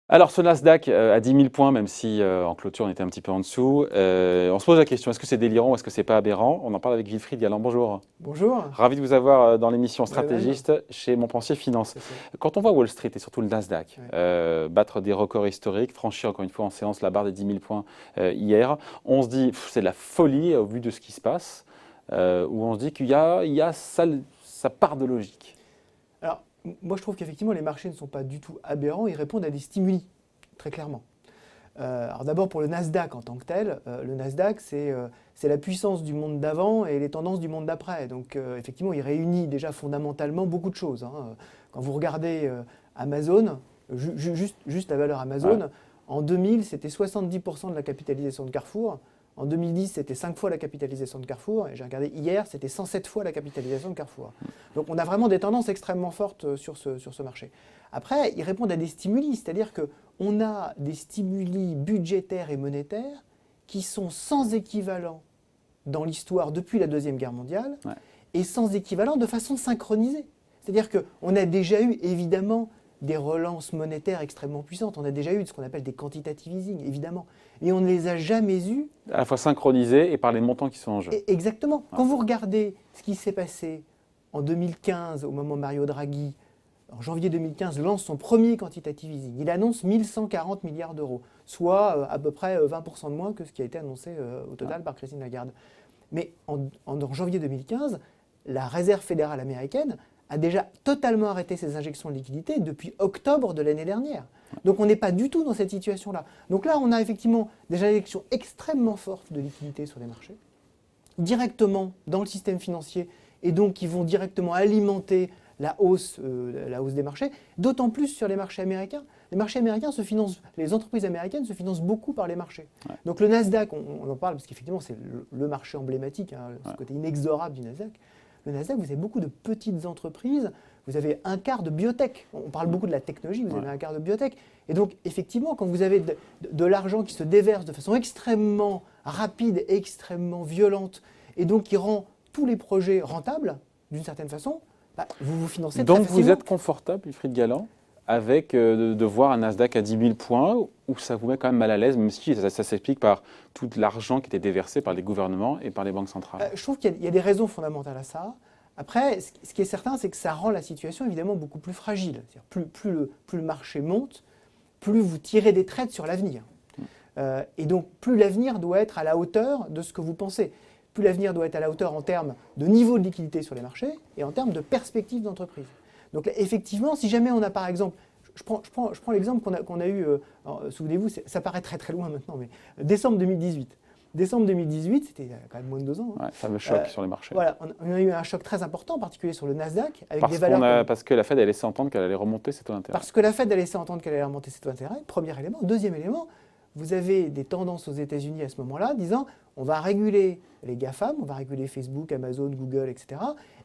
Alors ce Nasdaq à 10 000 points, même si en clôture on était un petit peu en dessous, on se pose la question, est-ce que c'est délirant ou est-ce que c'est pas aberrant? On en parle avec Wilfried Galland, bonjour. Bonjour. Ravi de vous avoir dans l'émission De même. Stratégiste chez Montpensier Finance. C'est ça. Quand on voit Wall Street et surtout le Nasdaq battre des records historiques, franchir encore une fois en séance la barre des 10 000 points hier, on se dit c'est de la folie au vu de ce qui se passe, où on se dit qu'il y a sa part de logique. Alors, moi je trouve qu'effectivement les marchés ne sont pas du tout aberrants, ils répondent à des stimuli, très clairement. Alors d'abord pour le Nasdaq en tant que tel, le Nasdaq c'est la puissance du monde d'avant et les tendances du monde d'après. Donc effectivement il réunit déjà fondamentalement beaucoup de choses. Quand vous regardez Amazon, juste la valeur Amazon, en 2000 c'était 70% de la capitalisation de Carrefour. En 2010, c'était 5 fois la capitalisation de Carrefour, et j'ai regardé hier, c'était 107 fois la capitalisation de Carrefour. Donc on a vraiment des tendances extrêmement fortes sur ce marché. Après, ils répondent à des stimuli, c'est-à-dire qu'on a des stimuli budgétaires et monétaires qui sont sans équivalent dans l'histoire depuis la Deuxième Guerre mondiale, et sans équivalent de façon synchronisée. C'est-à-dire qu'on a déjà eu, évidemment, des relances monétaires extrêmement puissantes. On a déjà eu ce qu'on appelle des quantitative easing, évidemment. Et on ne les a jamais eus. À la fois synchronisés et par les montants qui sont en jeu. Exactement. Quand vous regardez ce qui s'est passé en 2015, au moment où Mario Draghi, en janvier 2015, lance son premier quantitative easing, il annonce 1140 milliards d'euros, soit à peu près 20% de moins que ce qui a été annoncé au total par Christine Lagarde. Mais en janvier 2015, la Réserve fédérale américaine a déjà totalement arrêté ses injections de liquidités depuis octobre de l'année dernière. Donc on n'est pas du tout dans cette situation-là. Donc là, on a effectivement des injections extrêmement fortes de liquidités sur les marchés, directement dans le système financier, et donc qui vont directement alimenter la hausse des marchés, d'autant plus sur les marchés américains. Les marchés américains se financent, les entreprises américaines se financent beaucoup par les marchés. Donc le Nasdaq, on en parle parce qu'effectivement c'est le marché emblématique, ce côté inexorable du Nasdaq. Le Nasdaq, vous avez beaucoup de petites entreprises, vous avez un quart de biotech. On parle beaucoup de la technologie, vous avez un quart de biotech. Et donc, effectivement, quand vous avez de l'argent qui se déverse de façon extrêmement rapide, extrêmement violente, et donc qui rend tous les projets rentables, d'une certaine façon, vous vous financez très facilement. Donc vous êtes confortable, Wilfried Galland, avec de voir un Nasdaq à 10 000 points, ou ça vous met quand même mal à l'aise, même si ça s'explique par tout l'argent qui était déversé par les gouvernements et par les banques centrales? Je trouve qu'il y a des raisons fondamentales à ça. Après, ce qui est certain, c'est que ça rend la situation évidemment beaucoup plus fragile. Plus le marché monte, plus vous tirez des trades sur l'avenir. Et donc, plus l'avenir doit être à la hauteur de ce que vous pensez. Plus l'avenir doit être à la hauteur en termes de niveau de liquidité sur les marchés et en termes de perspective d'entreprise. Donc, là, effectivement, si jamais on a par exemple, je prends l'exemple qu'on a eu, souvenez-vous, ça paraît très très loin maintenant, mais décembre 2018. Décembre 2018, c'était quand même moins de 2 ans. Fameux choc sur les marchés. Voilà, on a eu un choc très important, en particulier sur le Nasdaq, avec des valeurs. Parce que la Fed a laissé entendre qu'elle allait remonter ses taux d'intérêt. Parce que la Fed a laissé entendre qu'elle allait remonter ses taux d'intérêt, premier élément. Deuxième élément, vous avez des tendances aux États-Unis à ce moment-là, disant on va réguler les GAFAM, on va réguler Facebook, Amazon, Google, etc.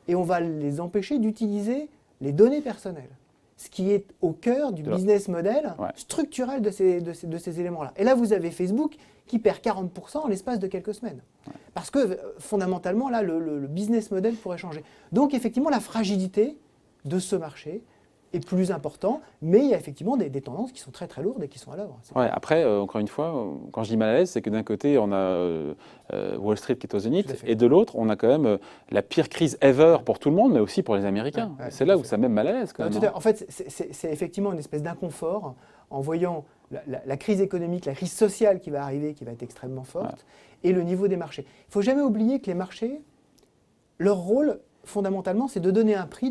Et on va les empêcher d'utiliser les données personnelles. Ce qui est au cœur du business model structurel de ces éléments-là. Et là, vous avez Facebook qui perd 40% en l'espace de quelques semaines. Parce que fondamentalement, là, le business model pourrait changer. Donc, effectivement, la fragilité de ce marché est plus important, mais il y a effectivement des tendances qui sont très très lourdes et qui sont à l'œuvre. Après, encore une fois, quand je dis mal à l'aise, c'est que d'un côté, on a Wall Street qui est au zénith, et de l'autre, on a quand même la pire crise ever pour tout le monde, mais aussi pour les Américains. C'est là où ça met mal à l'aise. En fait, c'est effectivement une espèce d'inconfort en voyant la crise économique, la crise sociale qui va arriver, qui va être extrêmement forte, et le niveau des marchés. Il ne faut jamais oublier que les marchés, leur rôle, fondamentalement, c'est de donner un prix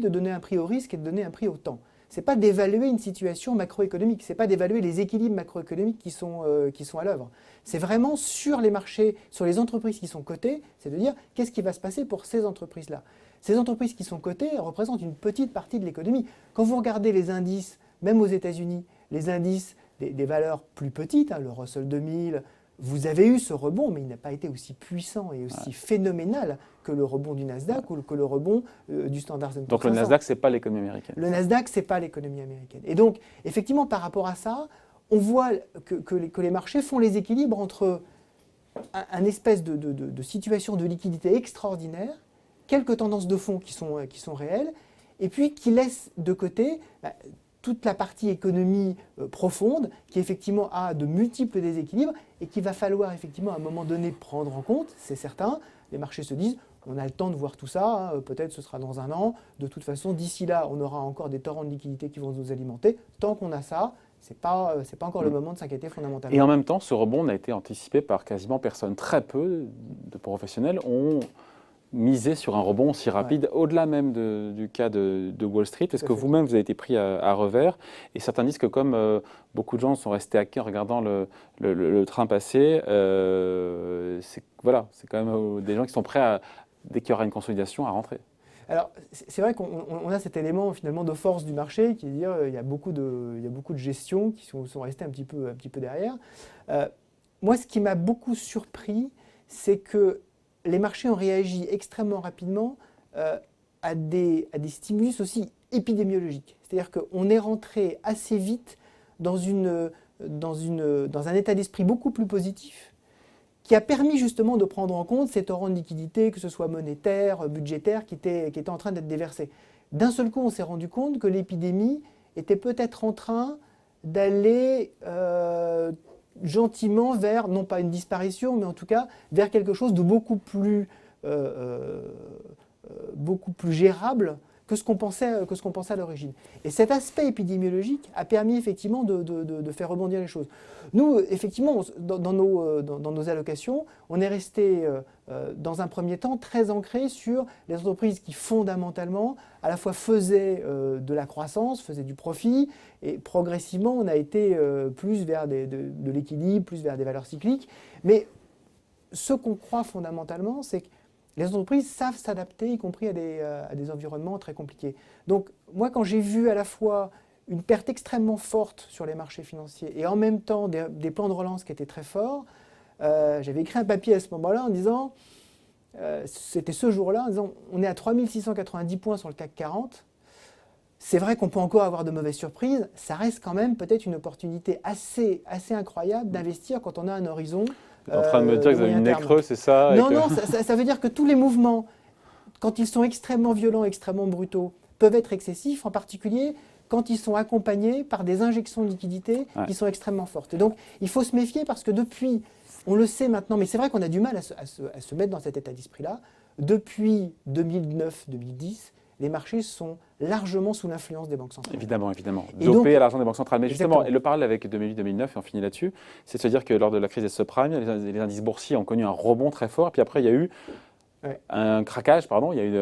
au risque et de donner un prix au temps. Ce n'est pas d'évaluer une situation macroéconomique, ce n'est pas d'évaluer les équilibres macroéconomiques qui sont à l'œuvre. C'est vraiment sur les marchés, sur les entreprises qui sont cotées, c'est de dire qu'est-ce qui va se passer pour ces entreprises-là. Ces entreprises qui sont cotées représentent une petite partie de l'économie. Quand vous regardez les indices, même aux États-Unis, les indices des valeurs plus petites, le Russell 2000, vous avez eu ce rebond, mais il n'a pas été aussi puissant et aussi phénoménal que le rebond du Nasdaq ou que le rebond du Standard & Poor's. Donc le Nasdaq, ce n'est pas l'économie américaine. Le Nasdaq, ce n'est pas l'économie américaine. Et donc, effectivement, par rapport à ça, on voit que les marchés font les équilibres entre un espèce de situation de liquidité extraordinaire quelques tendances de fond qui sont réelles, et puis qui laissent de côté toute la partie économie profonde, qui effectivement a de multiples déséquilibres, et qu'il va falloir effectivement à un moment donné prendre en compte, c'est certain. Les marchés se disent, on a le temps de voir tout ça, peut-être ce sera dans un an, de toute façon d'ici là on aura encore des torrents de liquidités qui vont nous alimenter, tant qu'on a ça, c'est pas encore le moment de s'inquiéter fondamentalement. Et en même temps, ce rebond n'a été anticipé par quasiment personne. Très peu de professionnels ont misé sur un rebond si rapide, au-delà même du cas de Wall Street. Est-ce que vous-même, vous avez été pris à revers? Et certains disent que comme beaucoup de gens sont restés à quai en regardant le train passer, c'est quand même des gens qui sont prêts, dès qu'il y aura une consolidation, à rentrer. Alors, c'est vrai qu'on a cet élément finalement de force du marché qui est de dire il y a beaucoup de gestions qui sont restées un petit peu derrière. Moi, ce qui m'a beaucoup surpris, c'est que les marchés ont réagi extrêmement rapidement à des stimulus aussi épidémiologiques. C'est-à-dire qu'on est rentré assez vite dans un état d'esprit beaucoup plus positif, qui a permis justement de prendre en compte ces torrents de liquidités, que ce soit monétaires, budgétaires, qui étaient en train d'être déversés. D'un seul coup, on s'est rendu compte que l'épidémie était peut-être en train d'aller gentiment vers, non pas une disparition, mais en tout cas vers quelque chose de beaucoup plus gérable que ce qu'on pensait à l'origine. Et cet aspect épidémiologique a permis effectivement de faire rebondir les choses. Nous, effectivement, dans nos allocations, on est resté dans un premier temps très ancré sur les entreprises qui fondamentalement à la fois faisaient de la croissance, faisaient du profit, et progressivement on a été plus vers de l'équilibre, plus vers des valeurs cycliques. Mais ce qu'on croit fondamentalement, c'est que les entreprises savent s'adapter, y compris à des environnements très compliqués. Donc moi, quand j'ai vu à la fois une perte extrêmement forte sur les marchés financiers et en même temps des plans de relance qui étaient très forts, j'avais écrit un papier à ce moment-là en disant, c'était ce jour-là, en disant on est à 3690 points sur le CAC 40, c'est vrai qu'on peut encore avoir de mauvaises surprises, ça reste quand même peut-être une opportunité assez incroyable d'investir quand on a un horizon. En train de me dire que vous avez une nez creux, c'est ça? Non, ça veut dire que tous les mouvements, quand ils sont extrêmement violents, extrêmement brutaux, peuvent être excessifs, en particulier quand ils sont accompagnés par des injections de liquidités qui sont extrêmement fortes. Et donc, il faut se méfier parce que depuis, on le sait maintenant, mais c'est vrai qu'on a du mal à se mettre dans cet état d'esprit-là, depuis 2009-2010, les marchés sont largement sous l'influence des banques centrales. Évidemment. Dopés à l'argent des banques centrales. Mais justement, et le parallèle avec 2008-2009, et on finit là-dessus, c'est de se dire que lors de la crise des subprimes, les indices boursiers ont connu un rebond très fort, puis après il y a eu un craquage, il y a eu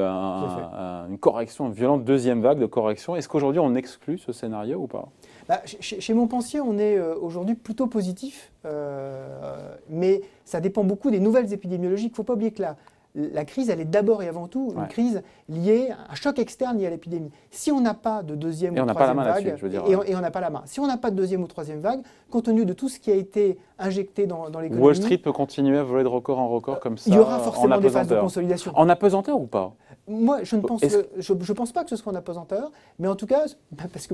une correction, une violente deuxième vague de correction. Est-ce qu'aujourd'hui on exclut ce scénario ou pas? Chez Montpensier, on est aujourd'hui plutôt positif, mais ça dépend beaucoup des nouvelles épidémiologiques. Il ne faut pas oublier que la crise, elle est d'abord et avant tout une crise liée à un choc externe lié à l'épidémie. Si on n'a pas de deuxième ou troisième vague, et on n'a pas la main. Si on n'a pas de deuxième ou troisième vague, compte tenu de tout ce qui a été injecté dans l'économie, Wall Street peut continuer à voler de record en record comme ça. Il y aura forcément des phases de consolidation. En apesanteur ou pas? Moi, je ne pense pas que ce soit en apesanteur, mais en tout cas,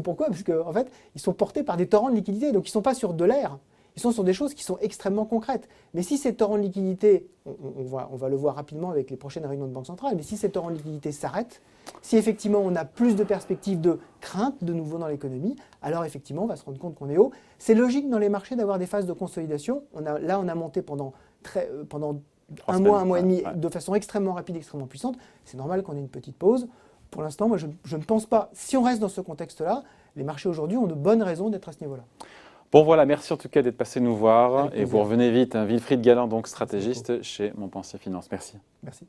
pourquoi? Parce qu'en fait, ils sont portés par des torrents de liquidités, donc ils ne sont pas sur de l'air. Ils sont sur des choses qui sont extrêmement concrètes. Mais si ces torrents de liquidité, on va le voir rapidement avec les prochaines réunions de Banque centrale, mais si ces torrents de liquidité s'arrêtent, si effectivement on a plus de perspectives de crainte de nouveau dans l'économie, alors effectivement on va se rendre compte qu'on est haut. C'est logique dans les marchés d'avoir des phases de consolidation. On a monté pendant un mois et demi de façon extrêmement rapide, extrêmement puissante. C'est normal qu'on ait une petite pause. Pour l'instant, moi je ne pense pas. Si on reste dans ce contexte-là, les marchés aujourd'hui ont de bonnes raisons d'être à ce niveau-là. Bon voilà, merci en tout cas d'être passé nous voir et vous revenez vite. Wilfried Galland, donc stratégiste chez Montpensier Finance. Merci. Merci.